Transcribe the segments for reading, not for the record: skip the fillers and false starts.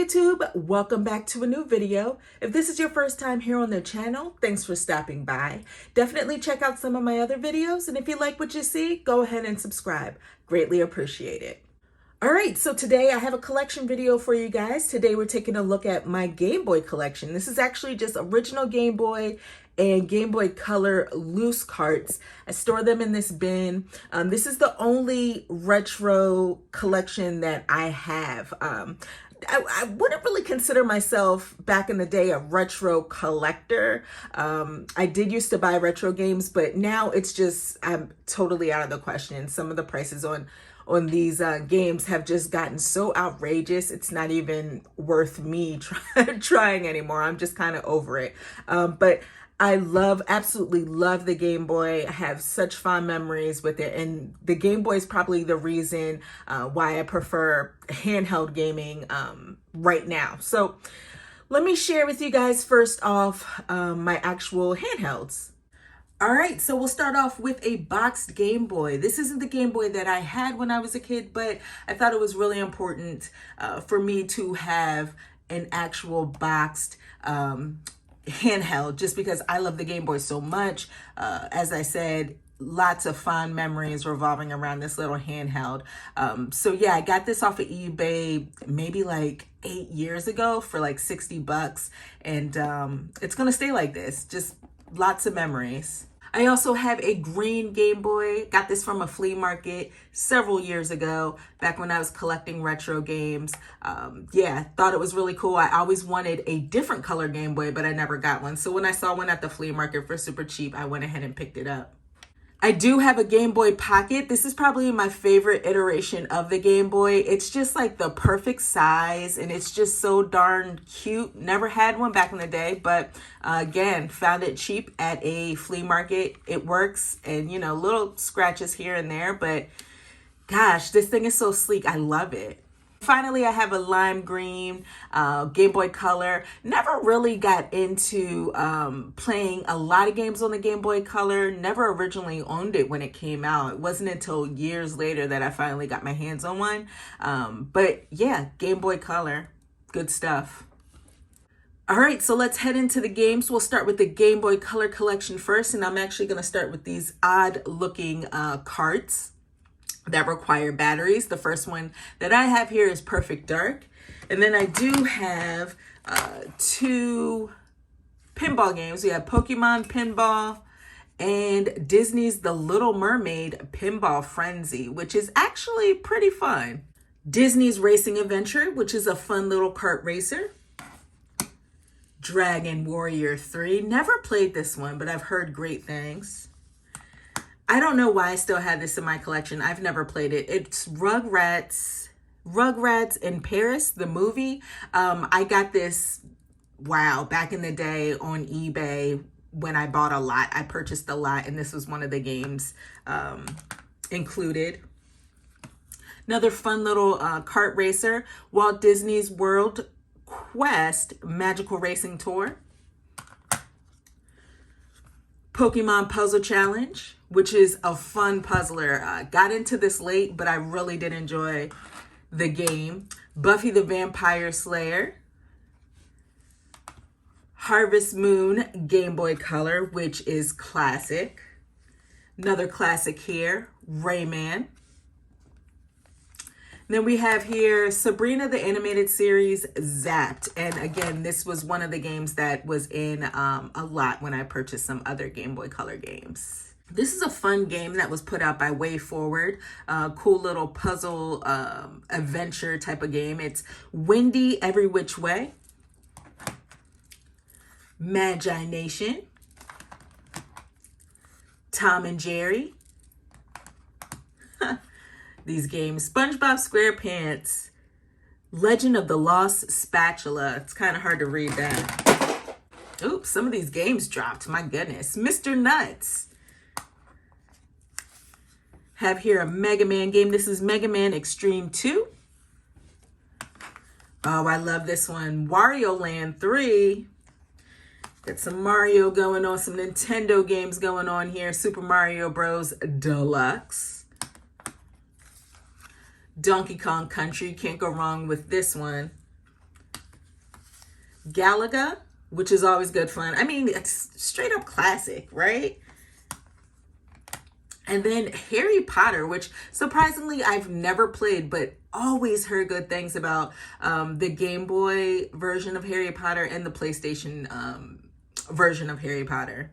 YouTube, welcome back to a new video. If this is your first time here on the channel, thanks for stopping by. Definitely check out some of my other videos, and if you like what you see, go ahead and subscribe. Greatly appreciate it. All right, so today I have a collection video for you guys. Today we're taking a look at my Game Boy collection. This is actually just original Game Boy and Game Boy Color loose carts. I store them in this bin. This is the only retro collection that I have. I wouldn't really consider myself back in the day a retro collector. I did used to buy retro games, but now it's just, I'm totally out of the question. Some of the prices on these games have just gotten so outrageous. It's not even worth me trying anymore. I'm just kind of over it. But I absolutely love the Game Boy. I have such fond memories with it. And the Game Boy is probably the reason why I prefer handheld gaming right now. So let me share with you guys first off my actual handhelds. All right, so we'll start off with a boxed Game Boy. This isn't the Game Boy that I had when I was a kid, but I thought it was really important for me to have an actual boxed handheld, just because I love the Game Boy so much. As I said, lots of fond memories revolving around this little handheld. So yeah, I got this off of eBay maybe like 8 years ago for like 60 bucks. And it's gonna stay like this, just lots of memories. I also have a green Game Boy. Got this from a flea market several years ago, back when I was collecting retro games. Yeah, thought it was really cool. I always wanted a different color Game Boy, but I never got one. So when I saw one at the flea market for super cheap, I went ahead and picked it up. I do have a Game Boy Pocket. This is probably my favorite iteration of the Game Boy. It's just like the perfect size and it's just so darn cute. Never had one back in the day, but again, found it cheap at a flea market. It works, and you know, little scratches here and there, but gosh, this thing is so sleek. I love it. Finally, I have a lime green Game Boy Color. Never really got into playing a lot of games on the Game Boy Color. Never originally owned it when it came out. It wasn't until years later that I finally got my hands on one. But yeah, Game Boy Color, good stuff. All right, so let's head into the games. We'll start with the Game Boy Color collection first, and I'm actually going to start with these odd-looking carts that require batteries. The first one that I have here is Perfect Dark. And then I do have two pinball games. We have Pokemon Pinball and Disney's The Little Mermaid Pinball Frenzy, which is actually pretty fun. Disney's Racing Adventure, which is a fun little kart racer. Dragon Warrior 3. Never played this one, but I've heard great things. I don't know why I still have this in my collection. I've never played it. It's Rugrats in Paris, the movie. I got this, wow, back in the day on eBay when I bought a lot. I purchased a lot, and this was one of the games included. Another fun little kart racer, Walt Disney's World Quest Magical Racing Tour. Pokemon Puzzle Challenge, which is a fun puzzler. Got into this late, but I really did enjoy the game. Buffy the Vampire Slayer. Harvest Moon Game Boy Color, which is classic. Another classic here, Rayman. Then we have here Sabrina the Animated Series Zapped. And again, this was one of the games that was in a lot when I purchased some other Game Boy Color games. This is a fun game that was put out by Way Forward. Cool little puzzle adventure type of game. It's Windy Every Which Way. Magi Nation. Tom and Jerry. These games. SpongeBob SquarePants. Legend of the Lost Spatula. It's kind of hard to read that. Oops, some of these games dropped. My goodness. Mr. Nuts. Have here a Mega Man game. This is Mega Man Extreme 2. Oh, I love this one. Wario Land 3. Got some Mario going on, some Nintendo games going on here. Super Mario Bros. Deluxe. Donkey Kong Country, can't go wrong with this one. Galaga, which is always good fun. I mean, it's straight up classic, right? And then Harry Potter, which surprisingly I've never played, but always heard good things about, the Game Boy version of Harry Potter and the PlayStation version of Harry Potter.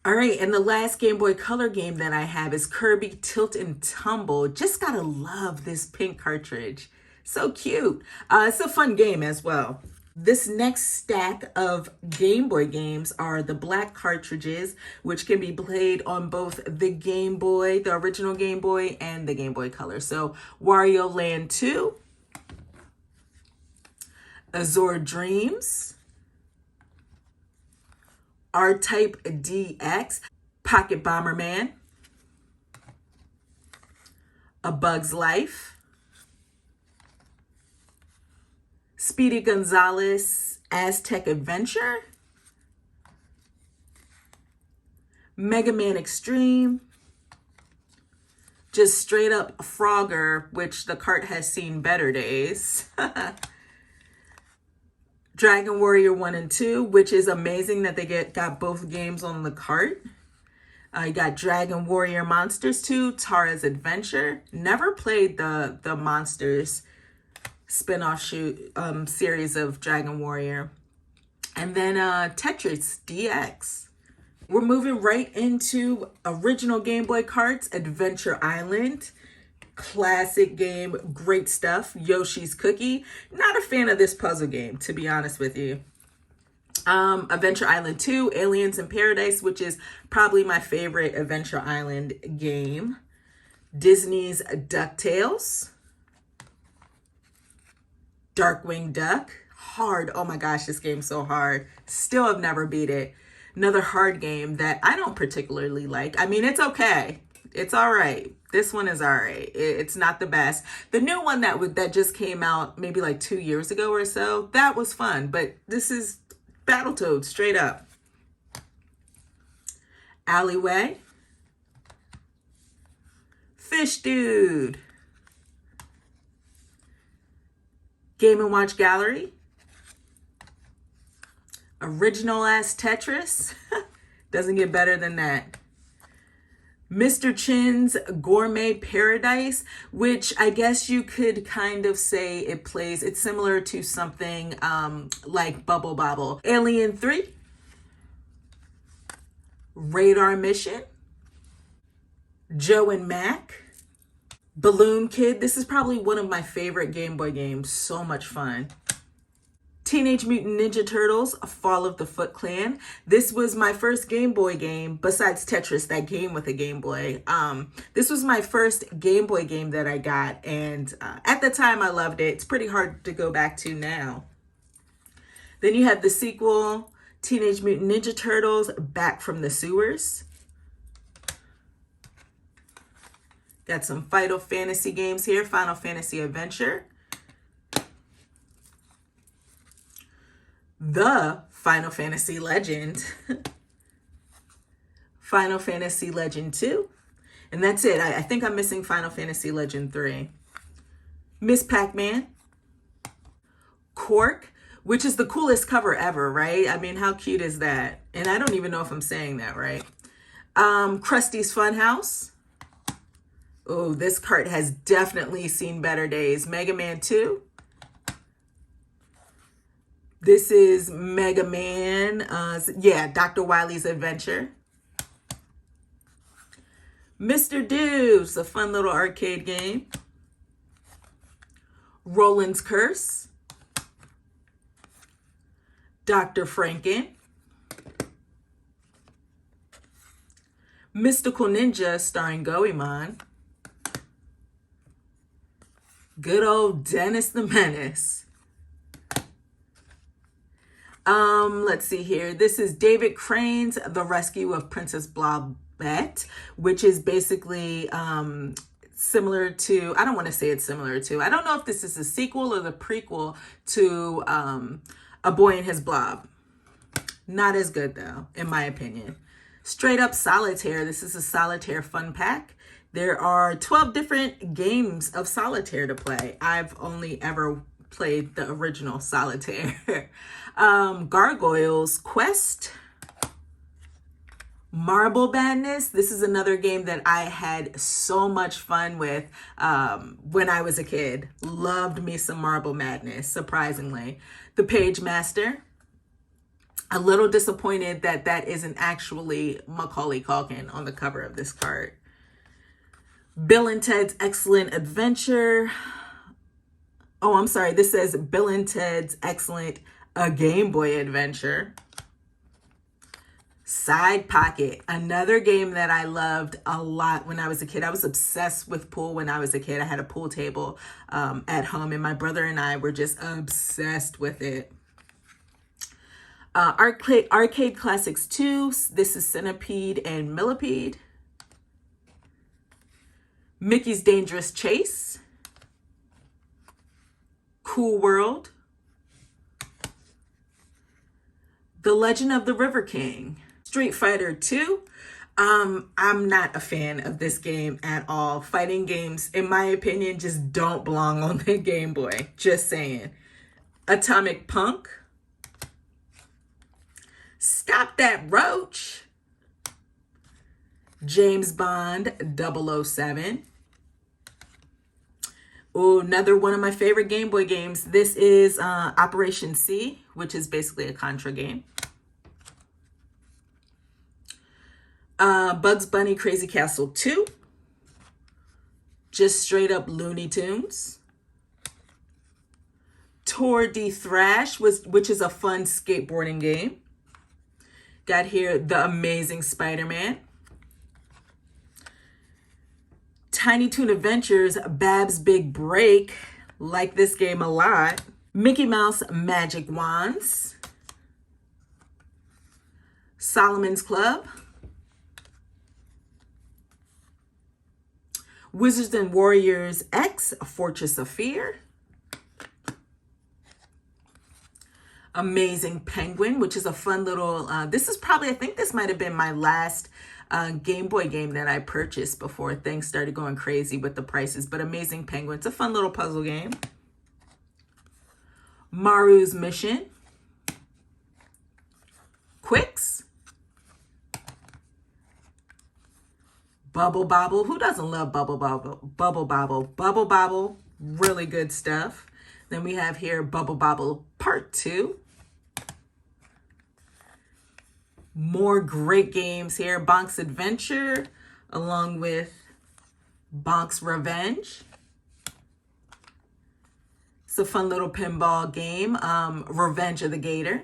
All right, and the last Game Boy Color game that I have is Kirby Tilt and Tumble. Just gotta love this pink cartridge. So cute. It's a fun game as well. This next stack of Game Boy games are the black cartridges, which can be played on both the Game Boy, the original Game Boy, and the Game Boy Color. So Wario Land 2, Azure Dreams, R-Type DX, Pocket Bomberman, A Bug's Life, Speedy Gonzales Aztec Adventure, Mega Man Extreme, just straight up Frogger, which the cart has seen better days. Dragon Warrior 1 and 2, which is amazing that they got both games on the cart. You got Dragon Warrior Monsters 2, Tara's Adventure. Never played the Monsters spin-off series of Dragon Warrior. And then Tetris DX. We're moving right into original Game Boy carts, Adventure Island. Classic game, great stuff. Yoshi's Cookie. Not a fan of this puzzle game, to be honest with you. Adventure Island 2, Aliens in Paradise, which is probably my favorite Adventure Island game. Disney's DuckTales. Darkwing Duck. Hard. Oh my gosh, this game's so hard. Still have never beat it. Another hard game that I don't particularly like. I mean, it's okay. It's all right. This one is all right. It's not the best. The new one that just came out maybe like 2 years ago or so, that was fun. But this is Battletoads, straight up. Alleyway. Fish Dude. Game & Watch Gallery. Original ass Tetris. Doesn't get better than that. Mr. Chin's Gourmet Paradise, which I guess you could kind of say it's similar to something like Bubble Bobble. Alien 3. Radar Mission. Joe and Mac. Balloon Kid. This is probably one of my favorite Game Boy games. So much fun. Teenage Mutant Ninja Turtles, Fall of the Foot Clan. This was my first Game Boy game, besides Tetris, that game with a Game Boy. This was my first Game Boy game that I got, and at the time I loved it. It's pretty hard to go back to now. Then you have the sequel, Teenage Mutant Ninja Turtles, Back from the Sewers. Got some Final Fantasy games here. Final Fantasy Adventure. The Final Fantasy Legend. Final Fantasy Legend 2. And that's it. I think I'm missing Final Fantasy Legend 3. Miss Pac-Man. Cork, which is the coolest cover ever, right? I mean, how cute is that? And I don't even know if I'm saying that right. Krusty's Funhouse. Oh, this cart has definitely seen better days. Mega Man 2. This is Mega Man, Dr. Wily's Adventure. Mr. Deuce, a fun little arcade game. Roland's Curse. Dr. Franken. Mystical Ninja starring Goemon. Good old Dennis the Menace. Let's see here. This is David Crane's The Rescue of Princess Blobette, which is basically similar to, I don't want to say it's similar to, I don't know if this is a sequel or the prequel to A Boy and His Blob. Not as good though, in my opinion. Straight up Solitaire. This is a Solitaire fun pack. There are 12 different games of Solitaire to play. I've only ever played the original Solitaire. Gargoyles Quest. Marble Madness. This is another game that I had so much fun with when I was a kid. Loved me some Marble Madness, surprisingly. The Page Master. A little disappointed that that isn't actually Macaulay Culkin on the cover of this card. Bill and Ted's Excellent Adventure. Oh, I'm sorry. This says Bill and Ted's Excellent A Game Boy Adventure. Side Pocket, another game that I loved a lot when I was a kid. I was obsessed with pool when I was a kid. I had a pool table at home, and my brother and I were just obsessed with it. Arcade Classics 2. This is Centipede and Millipede. Mickey's Dangerous Chase. Cool World. The Legend of the River King. Street Fighter 2. I'm not a fan of this game at all. Fighting games, in my opinion, just don't belong on the Game Boy. Just saying. Atomic Punk. Stop That Roach. James Bond 007. Oh, another one of my favorite Game Boy games. This is Operation C, which is basically a Contra game. Bugs Bunny Crazy Castle 2. Just straight up Looney Tunes. Tour de Thrash, which is a fun skateboarding game. Got here The Amazing Spider-Man. Tiny Toon Adventures, Bab's Big Break. Like this game a lot. Mickey Mouse Magic Wands. Solomon's Club. Wizards and Warriors X, Fortress of Fear. Amazing Penguin, which is a fun little, this is probably, I think this might have been my last Game Boy game that I purchased before things started going crazy with the prices. But Amazing Penguin, it's a fun little puzzle game. Maru's Mission. Quicks. Bubble Bobble. Who doesn't love Bubble Bobble? Bubble Bobble. Bubble Bobble. Really good stuff. Then we have here Bubble Bobble Part 2. More great games here. Bonk's Adventure, along with Bonk's Revenge. It's a fun little pinball game. Revenge of the Gator.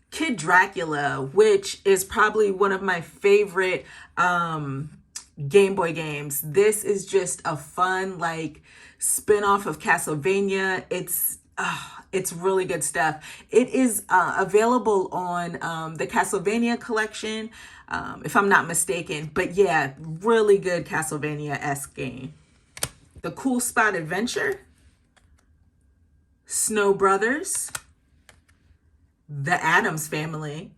Kid Dracula, which is probably one of my favorite Game Boy games. This is just a fun, like, spin-off of Castlevania. It's really good stuff. It is available on the Castlevania collection, if I'm not mistaken. But yeah, really good Castlevania-esque game. The Cool Spot Adventure. Snow Brothers. The Addams Family.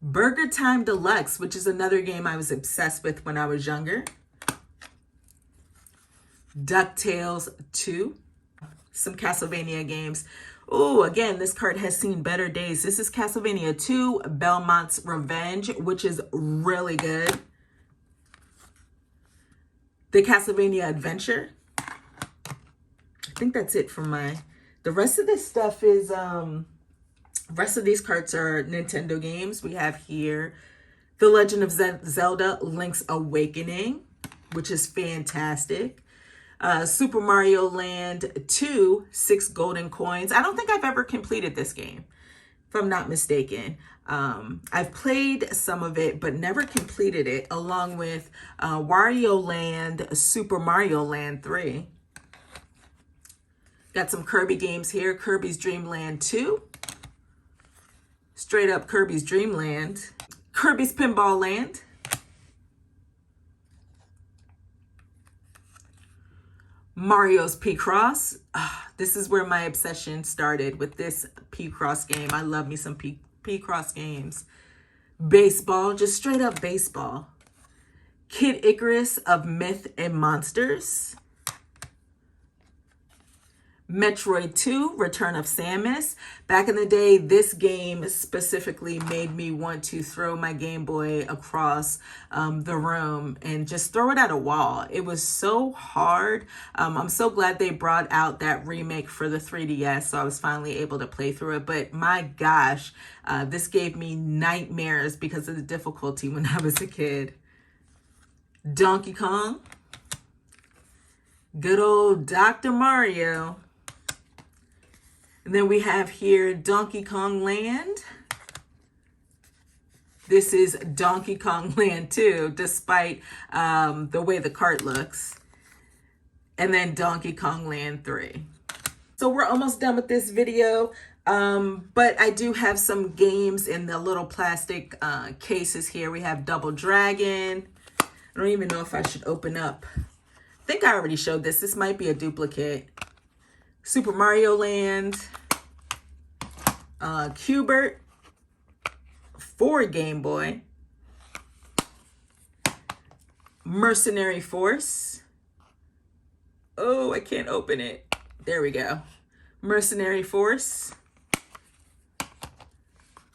Burger Time Deluxe, which is another game I was obsessed with when I was younger. DuckTales 2. Some Castlevania games. Oh, again, this card has seen better days. This is Castlevania 2, Belmont's Revenge, which is really good. The Castlevania Adventure. I think that's it for the rest of this stuff is, rest of these cards are Nintendo games. We have here The Legend of Zelda Link's Awakening, which is fantastic. Super Mario Land 2, 6 golden coins. I don't think I've ever completed this game, if I'm not mistaken. I've played some of it, but never completed it, along with Wario Land, Super Mario Land 3. Got some Kirby games here. Kirby's Dream Land 2. Straight up Kirby's Dream Land. Kirby's Pinball Land. Mario's P-Cross. This is where my obsession started with this P-Cross game. I love me some P-Cross games. Baseball, just straight up baseball. Kid Icarus of Myth and Monsters, Metroid 2, Return of Samus. Back in the day, this game specifically made me want to throw my Game Boy across the room and just throw it at a wall. It was so hard. I'm so glad they brought out that remake for the 3DS, so I was finally able to play through it. But my gosh, this gave me nightmares because of the difficulty when I was a kid. Donkey Kong, good old Dr. Mario. And then we have here Donkey Kong Land. This is Donkey Kong Land 2, despite the way the cart looks. And then Donkey Kong Land 3. So we're almost done with this video. But I do have some games in the little plastic cases here. We have Double Dragon. I don't even know if I should open up. I think I already showed this. This might be a duplicate. Super Mario Land, Q*bert for Game Boy, Mercenary Force. Oh, I can't open it. There we go. Mercenary Force.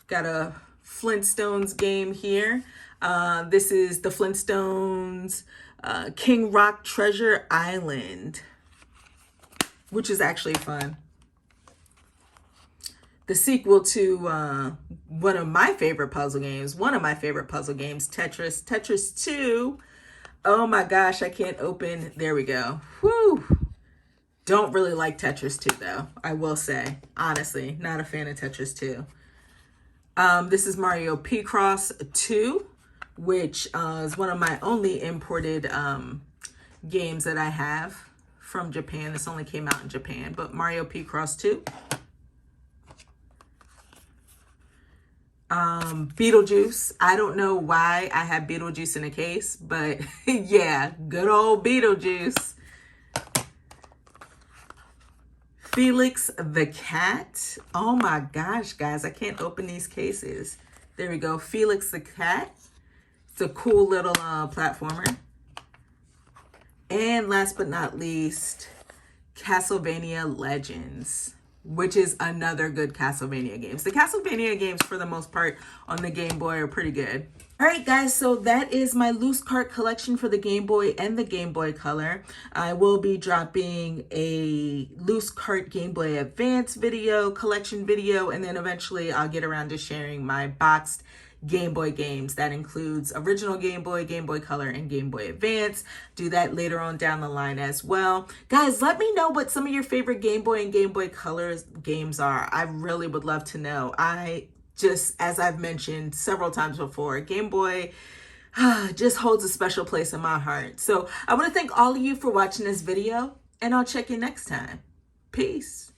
Got a Flintstones game here. This is the Flintstones King Rock Treasure Island, which is actually fun. The sequel to one of my favorite puzzle games, Tetris. Tetris 2. Oh my gosh, I can't open. There we go. Whew. Don't really like Tetris 2 though, I will say. Honestly, not a fan of Tetris 2. This is Mario Picross 2, which is one of my only imported games that I have from Japan. This only came out in Japan, but Mario Picross 2. Beetlejuice. I don't know why I have Beetlejuice in a case, but yeah, good old Beetlejuice. Felix the Cat. Oh my gosh, guys, I can't open these cases. There we go. Felix the Cat. It's a cool little platformer. And last but not least, Castlevania Legends, which is another good Castlevania game. The Castlevania games, for the most part, on the Game Boy are pretty good. All right, guys, so that is my loose cart collection for the Game Boy and the Game Boy Color. I will be dropping a loose cart Game Boy Advance video, collection video, and then eventually I'll get around to sharing my boxed Game Boy games. That includes original Game Boy Color, and Game Boy Advance. Do that later on down the line as well. Guys, let me know what some of your favorite Game Boy and Game Boy Color games are. I really would love to know. As I've mentioned several times before, Game Boy just holds a special place in my heart. So I want to thank all of you for watching this video, and I'll check you next time. Peace.